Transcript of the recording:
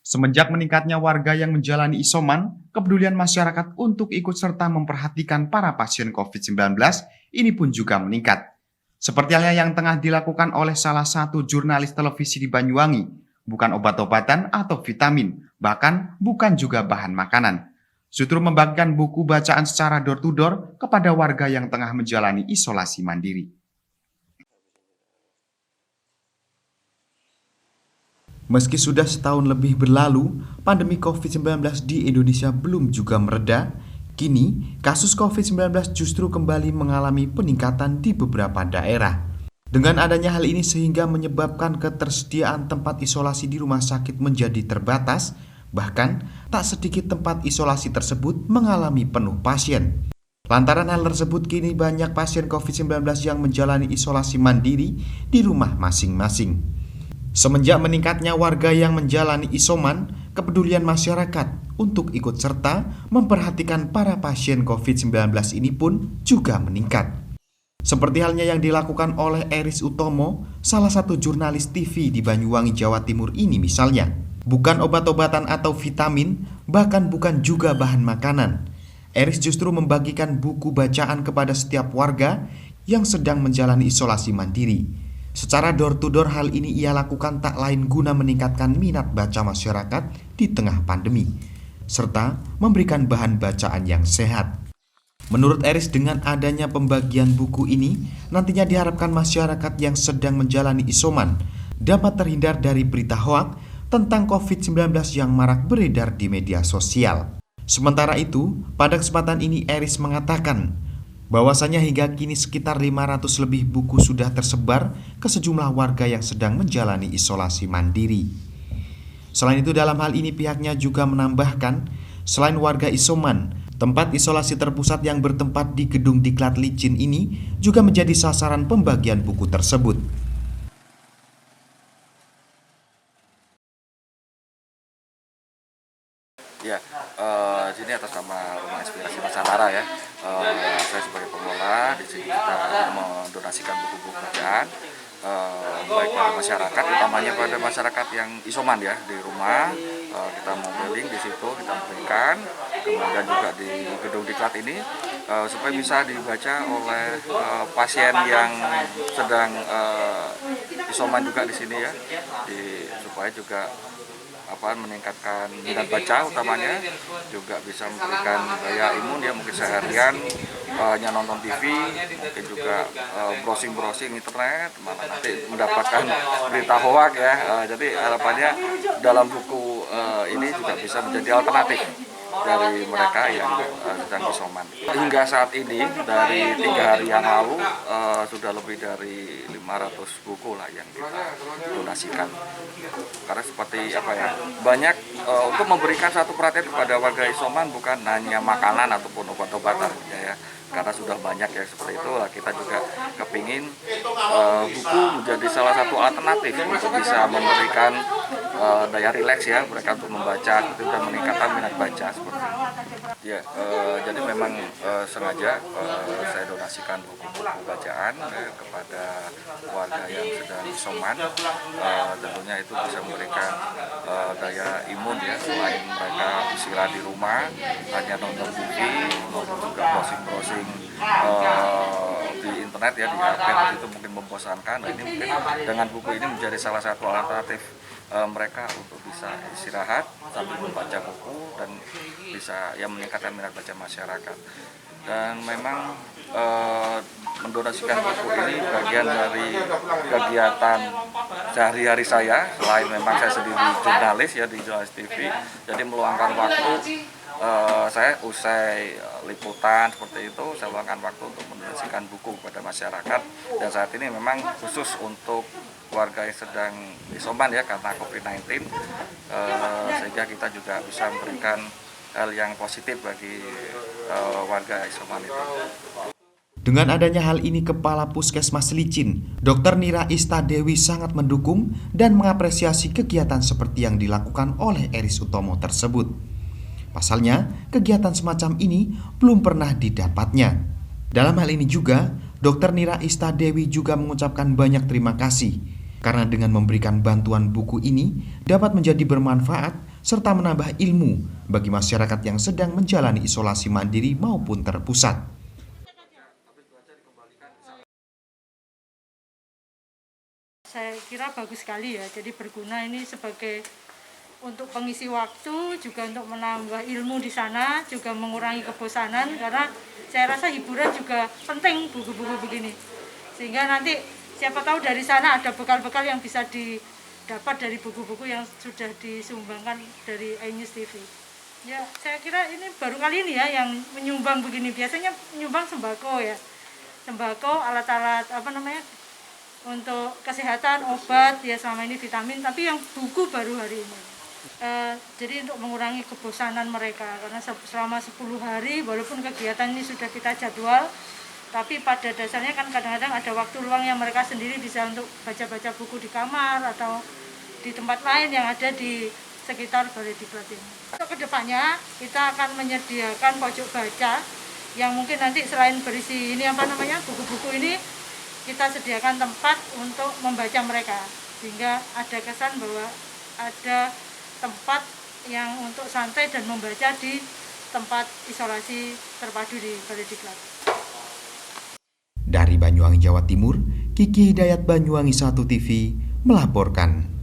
Semenjak meningkatnya warga yang menjalani isoman, kepedulian masyarakat untuk ikut serta memperhatikan para pasien COVID-19 ini pun juga meningkat. Seperti halnya yang tengah dilakukan oleh salah satu jurnalis televisi di Banyuwangi, bukan obat-obatan atau vitamin, bahkan bukan juga bahan makanan. Justru membagikan buku bacaan secara door-to-door kepada warga yang tengah menjalani isolasi mandiri. Meski sudah setahun lebih berlalu, pandemi COVID-19 di Indonesia belum juga mereda. Kini, kasus COVID-19 justru kembali mengalami peningkatan di beberapa daerah. Dengan adanya hal ini sehingga menyebabkan ketersediaan tempat isolasi di rumah sakit menjadi terbatas, bahkan tak sedikit tempat isolasi tersebut mengalami penuh pasien. Lantaran hal tersebut, kini banyak pasien COVID-19 yang menjalani isolasi mandiri di rumah masing-masing. Semenjak meningkatnya warga yang menjalani isoman, kepedulian masyarakat untuk ikut serta memperhatikan para pasien COVID-19 ini pun juga meningkat. Seperti halnya yang dilakukan oleh Eris Utomo, salah satu jurnalis TV di Banyuwangi, Jawa Timur ini misalnya. Bukan obat-obatan atau vitamin, bahkan bukan juga bahan makanan. Eris justru membagikan buku bacaan kepada setiap warga yang sedang menjalani isolasi mandiri. Secara door-to-door hal ini ia lakukan tak lain guna meningkatkan minat baca masyarakat di tengah pandemi, serta memberikan bahan bacaan yang sehat. Menurut Eris, dengan adanya pembagian buku ini, nantinya diharapkan masyarakat yang sedang menjalani isoman dapat terhindar dari berita hoaks tentang COVID-19 yang marak beredar di media sosial. Sementara itu, pada kesempatan ini Eris mengatakan bahwasanya hingga kini sekitar 500 lebih buku sudah tersebar ke sejumlah warga yang sedang menjalani isolasi mandiri. Selain itu, dalam hal ini pihaknya juga menambahkan, selain warga isoman, tempat isolasi terpusat yang bertempat di gedung Diklat Licin ini juga menjadi sasaran pembagian buku tersebut. Ya, sini atas nama Rumah Inspirasi Nusantara ya. Saya sebagai pengelola di sini kita mendonasikan buku-buku bacaan baik pada masyarakat, utamanya pada masyarakat yang isoman ya di rumah. Kita mau mailing di situ, kita berikan, kemudian juga di gedung Diklat ini supaya bisa dibaca oleh pasien yang sedang isoman juga di sini ya, supaya juga meningkatkan minat baca, utamanya juga bisa memberikan daya imun ya, mungkin seharian hanya nonton TV, mungkin juga browsing internet, malah nanti mendapatkan berita hoaks ya. Jadi harapannya dalam buku ini juga bisa menjadi alternatif dari mereka yang sedang isoman. Hingga saat ini dari 3 hari yang lalu sudah lebih dari 500 buku lah yang kita donasikan. Karena seperti banyak untuk memberikan satu perhatian kepada warga isoman, bukan hanya makanan ataupun obat-obatan ya. Karena sudah banyak ya seperti itu, kita juga kepingin buku menjadi salah satu alternatif untuk bisa memberikan daya rileks ya mereka untuk membaca dan meningkatkan minat baca seperti itu. Ya, jadi memang sengaja saya donasikan buku-buku bacaan kepada warga yang sedang isoman. Tentunya itu bisa memberikan daya imun ya, selain mereka istirahat di rumah hanya nonton TV maupun juga browsing di internet ya, di HP itu mungkin membosankan. Nah, ini mungkin dengan buku ini menjadi salah satu alternatif mereka untuk bisa istirahat sambil membaca buku dan bisa meningkatkan minat baca masyarakat. Dan memang mendonasikan buku ini bagian dari kegiatan sehari-hari saya, selain memang saya sendiri jurnalis ya di Jurnalis TV, jadi meluangkan waktu saya usai liputan seperti itu, saya meluangkan waktu untuk mendonasikan buku kepada masyarakat. Dan saat ini memang khusus untuk warga yang sedang isoman ya karena COVID-19, sehingga kita juga bisa memberikan hal yang positif bagi warga isoman itu. Dengan adanya hal ini, Kepala Puskesmas Licin, Dr. Nira Istadewi sangat mendukung dan mengapresiasi kegiatan seperti yang dilakukan oleh Eris Utomo tersebut. Pasalnya, kegiatan semacam ini belum pernah didapatnya. Dalam hal ini juga, Dr. Nira Istadewi juga mengucapkan banyak terima kasih karena dengan memberikan bantuan buku ini dapat menjadi bermanfaat serta menambah ilmu bagi masyarakat yang sedang menjalani isolasi mandiri maupun terpusat. Saya kira bagus sekali ya, jadi berguna ini sebagai untuk pengisi waktu, juga untuk menambah ilmu di sana, juga mengurangi kebosanan, karena saya rasa hiburan juga penting buku-buku begini. Sehingga nanti siapa tahu dari sana ada bekal-bekal yang bisa didapat dari buku-buku yang sudah disumbangkan dari iNews TV. Ya, saya kira ini baru kali ini ya yang menyumbang begini. Biasanya menyumbang sembako ya, sembako, alat-alat untuk kesehatan, obat, ya selama ini vitamin, tapi yang buku baru hari ini. Jadi untuk mengurangi kebosanan mereka, karena selama 10 hari walaupun kegiatan ini sudah kita jadwal, tapi pada dasarnya kan kadang-kadang ada waktu luang yang mereka sendiri bisa untuk baca-baca buku di kamar atau di tempat lain yang ada di sekitar Balai Diklat ini. Untuk kedepannya kita akan menyediakan pojok baca yang mungkin nanti selain berisi ini buku-buku ini, kita sediakan tempat untuk membaca mereka, sehingga ada kesan bahwa ada tempat yang untuk santai dan membaca di tempat isolasi terpadu di Balai Diklat. Dari Banyuwangi, Jawa Timur, Kiki Hidayat, Banyuwangi 1 TV melaporkan.